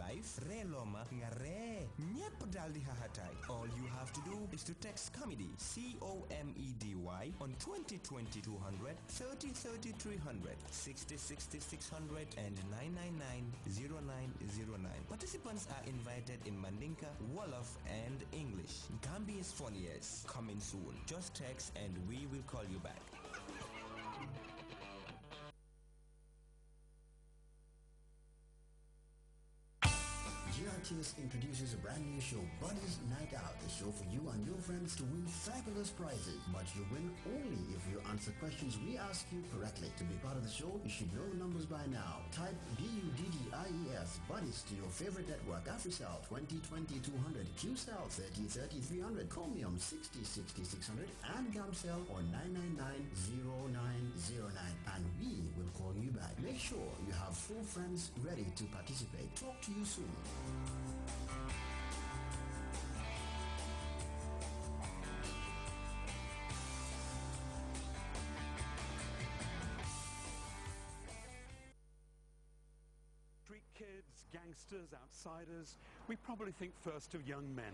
life, re loma nga re. Nyep daldi hahatay. All you have to do is to text comedy, C-O-M-E-D-Y, on 2020 200, 30 30 300, 60 60 600, and 999 0909. Participants are invited in Mandinka, Wolof, and English. Gambia's funniest coming soon. Just text and we will call you back. Grts introduces a brand new show, Buddies Night Out, a show for you and your friends to win fabulous prizes. But you win only if you answer questions we ask you correctly. To be part of the show, you should know the numbers by now. Type BUDDIES, Buddies, to your favorite network, AfriCell 2020 200, QCell 30 30 300, Chromium 60 60 600, and Gamcell on 999 0909. And we will call you back. Make sure you have 4 friends ready to participate. Talk to you soon. Street kids, gangsters, outsiders, we probably think first of young men.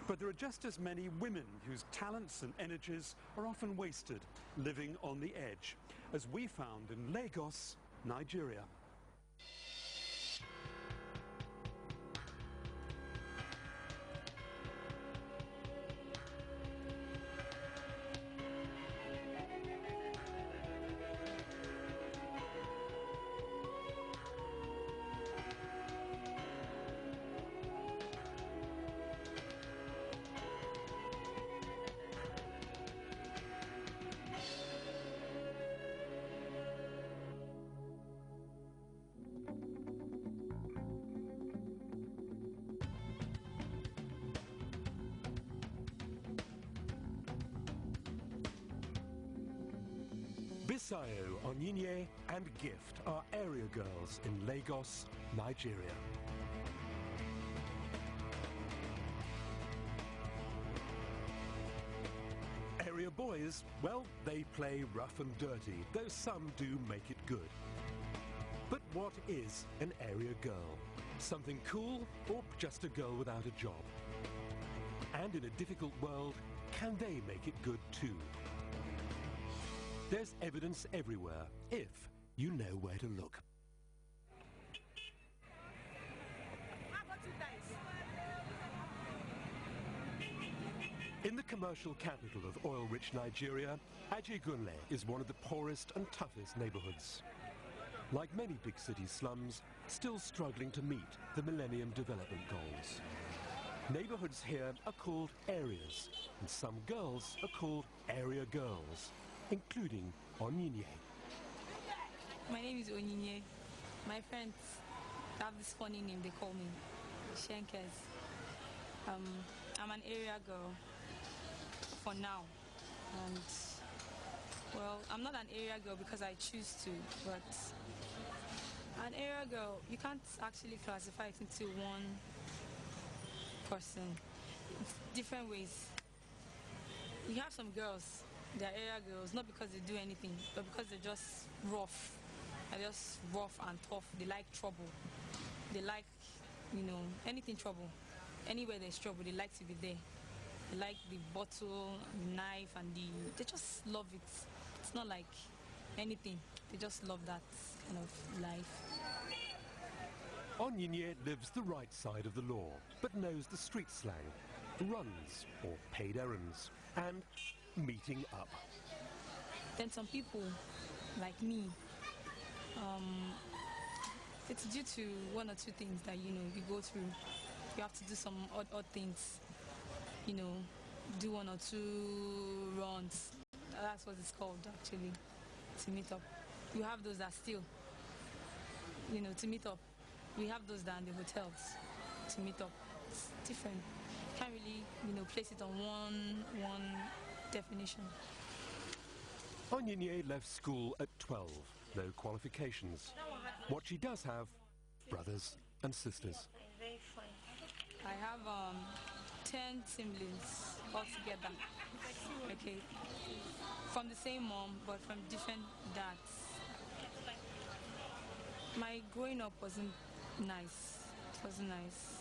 But there are just as many women whose talents and energies are often wasted, living on the edge, as we found in Lagos, Nigeria. Bisayo, Onyinye and Gift are area girls in Lagos, Nigeria. Area boys, well, they play rough and dirty, though some do make it good. But what is an area girl? Something cool or just a girl without a job? And in a difficult world, can they make it good too? There's evidence everywhere, if you know where to look. In the commercial capital of oil-rich Nigeria, Ajegunle is one of the poorest and toughest neighborhoods. Like many big city slums, still struggling to meet the Millennium Development Goals. Neighborhoods here are called areas, and some girls are called area girls, including Onyinye. My name is Onyinye. My friends have this funny name they call me, Shenkers. I'm an area girl for now, and well, I'm not an area girl because I choose to, but an area girl, you can't actually classify it into one person. It's different ways. You have some girls, they're area girls, not because they do anything, but because they're just rough. They're just rough and tough. They like trouble. They like, anything trouble. Anywhere there's trouble, they like to be there. They like the bottle, the knife, and they just love it. It's not like anything. They just love that kind of life. Onyinye lives the right side of the law, but knows the street slang, runs or paid errands, and meeting up. Then some people, like me, it's due to one or two things that, you go through. You have to do some odd things, do one or two runs. That's what it's called, actually, to meet up. You have those that steal, to meet up. We have those that are in the hotels to meet up. It's different. Can't really, place it on one definition. Onyinye left school at 12, no qualifications. What she does have, brothers and sisters. I have 10 siblings altogether. Okay, from the same mom, but from different dads. My growing up wasn't nice. wasn't nice.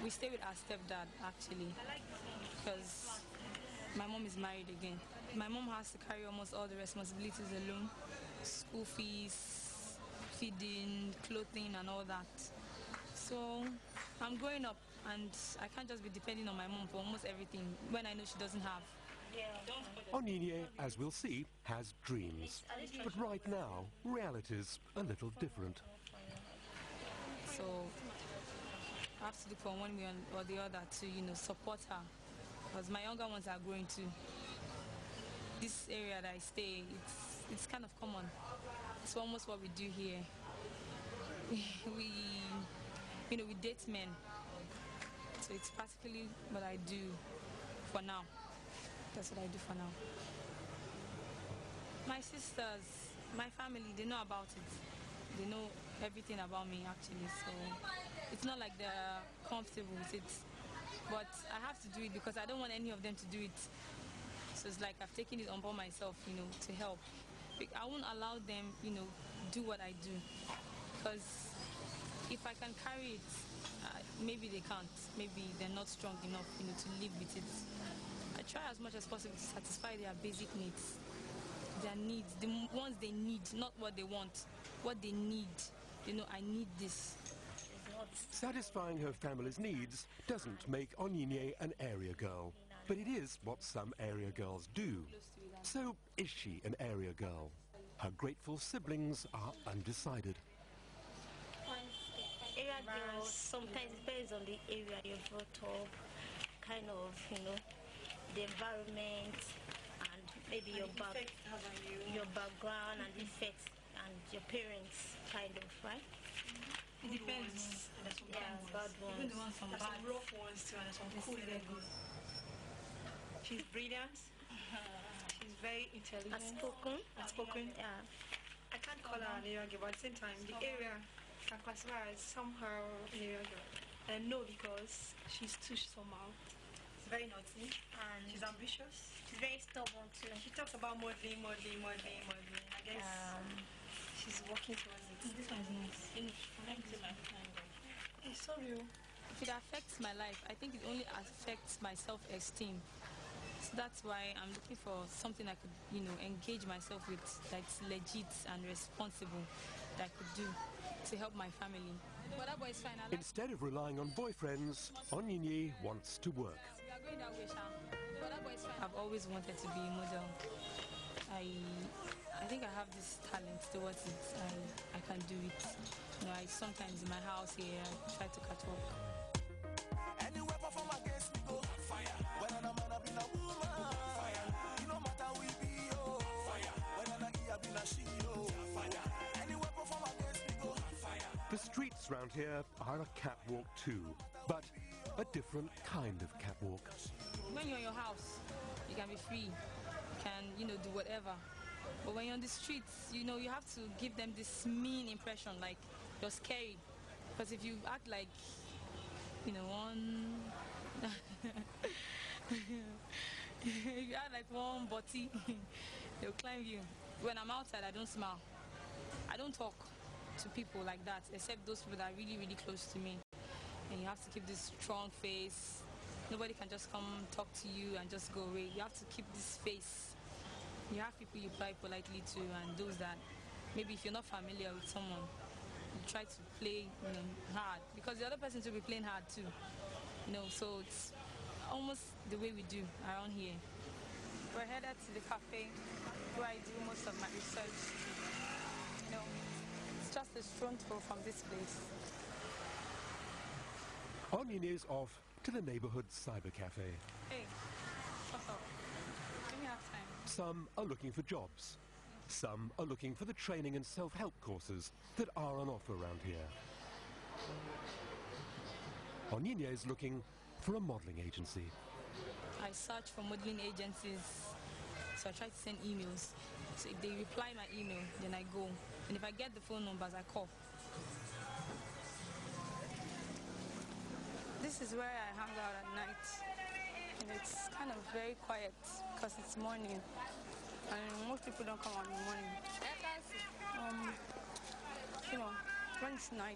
We stay with our stepdad actually, because my mom is married again. My mom has to carry almost all the responsibilities alone: school fees, feeding, clothing, and all that. So I'm growing up, and I can't just be depending on my mom for almost everything when I know she doesn't have. Onyinye, as we'll see, has dreams. But right now, reality's a little different. So I have to look for one way or the other to, support her. Because my younger ones are growing too. This area that I stay, it's kind of common. It's almost what we do here. We date men. So it's practically what I do for now. That's what I do for now. My sisters, my family, they know about it. They know everything about me actually. So it's not like they're comfortable with it. But I have to do it because I don't want any of them to do it. So it's like I've taken it upon myself, to help. I won't allow them, do what I do. Because if I can carry it, maybe they can't. Maybe they're not strong enough, to live with it. I try as much as possible to satisfy their basic needs. Their needs, the ones they need, not what they want. What they need. I need this. Satisfying her family's needs doesn't make Onyinye an area girl, but it is what some area girls do. So, is she an area girl? Her grateful siblings are undecided. Area girls sometimes depends on the area you're brought up, kind of, the environment and maybe your background and the effects and your parents, kind of, right? It depends. Yeah, bad ones. Even the ones from There's some rough ones too, and there's some cool very good. She's brilliant. She's very intelligent. Outspoken. Yeah. I can't call her an area girl, but at the same time, the area can classify her as somehow an area girl. And no, because she's too somehow. She's very naughty. And she's ambitious. She's very stubborn too. She talks about modeling. I guess she's working towards it. This one is nice. It's so real. If it affects my life, I think it only affects my self-esteem. So that's why I'm looking for something I could, engage myself with that's legit and responsible that I could do to help my family. But that boy is fine. Instead of relying on boyfriends, Onyinye wants to work. We are going that way, Sha. But that boy is fine. I've always wanted to be a model. I think I have this talent towards it. I can do it. I sometimes in my house here I try to catwalk. Any weapon from against me go fire. When I'm a man, I've been a woman. Fire. You no matter we be yo. Fire. When I'm a been a she yo. Fire. Any weapon from against me go fire. The streets round here are a catwalk too, but a different kind of catwalk. When you're in your house, you can be free. You can, do whatever. But when you're on the streets, you have to give them this mean impression, like you're scary. Because if you act like, one... if you act like one body, they'll climb you. When I'm outside, I don't smile. I don't talk to people like that, except those people that are really, really close to me. And you have to keep this strong face. Nobody can just come talk to you and just go away. You have to keep this face. You have people you reply politely to, and those that maybe if you're not familiar with someone, you try to play hard, because the other person will be playing hard too. So it's almost the way we do around here. We're headed to the cafe where I do most of my research. It's just a stone throw from this place. Onyinye's off to the neighborhood cyber cafe. Hey, what's up? Give me half time. Some are looking for jobs. Some are looking for the training and self-help courses that are on offer around here. Onyinye is looking for a modeling agency. I search for modeling agencies, so I try to send emails. So if they reply my email, then I go. And if I get the phone numbers, I call. This is where I hang out at night. And it's kind of very quiet because it's morning. And most people don't come out in the morning. When it's night.